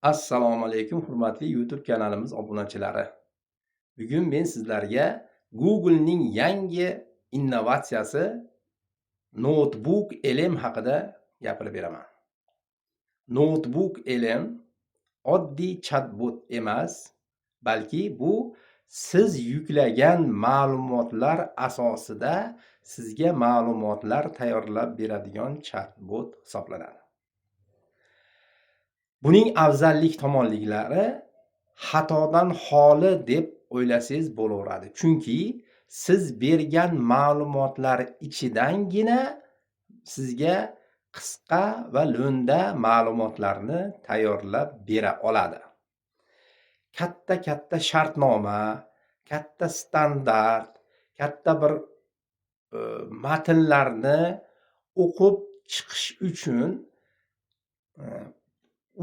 Assalomu alaykum, hurmatli YouTube kanalimiz obunachilari. Bugun men sizlarga Google'ning yangi innovatsiyasi Notebook LM haqida gapirib beraman. Notebook LM oddiy chatbot emas, balki bu siz yuklagan ma'lumotlar asosida sizga ma'lumotlar tayyorlab beradigan chatbot hisoblanadi. Buning afzallik tomonliklari xatodan xoli deb o'ylasangiz bo'laveradi. Chunki siz bergan ma'lumotlar ichidangina sizga qisqa va lo'nda ma'lumotlarni tayyorlab bera oladi. Katta shartnoma, katta standart, katta bir matnlarni o'qib chiqish uchun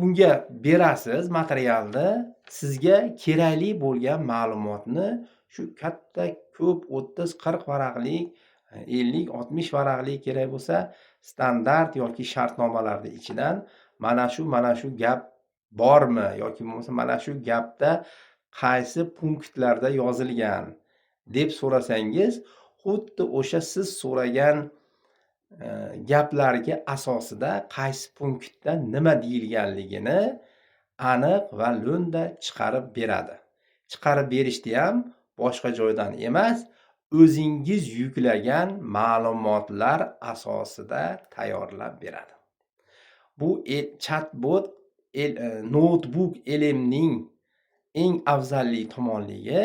unga berasiz materialni, sizga kerakli bo'lgan ma'lumotni shu katta ko'p 30-40 varaqlik, 50-60 varaqlik kerak bo'lsa standart yoki shartnomalarning ichidan mana shu gap bormi yoki bo'lmasa mana shu gapda qaysi punktlarda yozilgan deb so'rasangiz, xuddi o'sha siz so'ragan gaplarga asosida qaysi punktda nima deyilganligini aniq va lo'nda chiqarib beradi. Chiqarib berishni ham boshqa joydan emas, o'zingiz yuklagan ma'lumotlar asosida tayyorlab beradi. Bu chatbot Notebook LM'ning eng afzalli tomonligi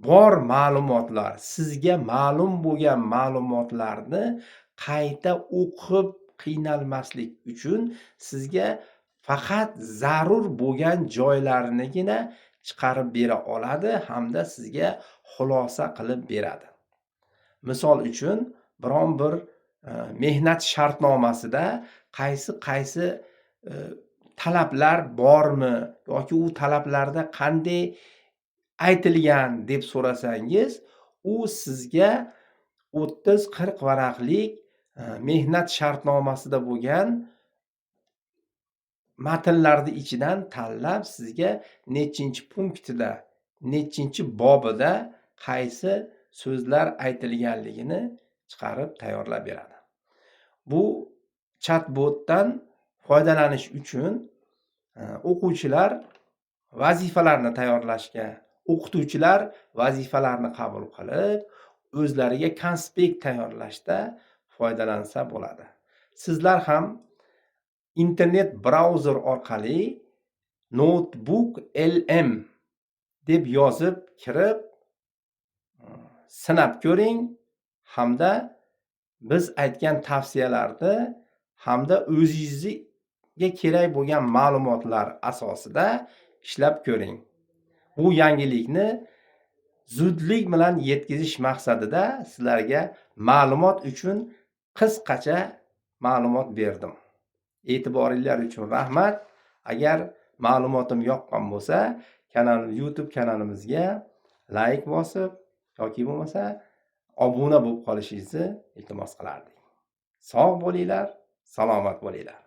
bor ma'lumotlar, sizga ma'lum bo'lgan ma'lumotlarni qayta o'qib qiynalmaslik uchun sizga faqat zarur bo'lgan joylarinigina chiqarib bera oladi hamda sizga xulosa qilib beradi. Misol uchun, biron bir mehnat shartnomasida qaysi talablar bormi yoki u talablarda qanday aytilgan deb so'rasangiz, u sizga 30-40 varaqlik mehnat shartnomasida bo'lgan matnlarning ichidan tanlab sizga nechinchi punktida, nechinchi bobida qaysi so'zlar aytilganligini chiqarib tayyorlab beradi. Bu chatbotdan foydalanish uchun o'quvchilar vazifalarni tayyorlashga, o'qituvchilar vazifalarni qabul qilib, o'zlariga konspekt tayyorlashda foydalansa bo'ladi. Sizlar ham internet brauzer orqali Notebook LM deb yozib kirib sinab ko'ring hamda biz aytgan tavsiyalarni hamda o'zingizga kerak bo'lgan ma'lumotlar asosida ishlab ko'ring. Bu yangilikni zudlik bilan yetkazish maqsadida sizlarga ma'lumot uchun qisqacha ma'lumot berdim. E'tiboringlar uchun rahmat. Agar ma'lumotim yoqqan bo'lsa, YouTube kanalimizga like bosib yoki bo'lmasa obuna bo'lib qolishingizni iltimos qilardik. Sog' bo'linglar, salomat bo'linglar.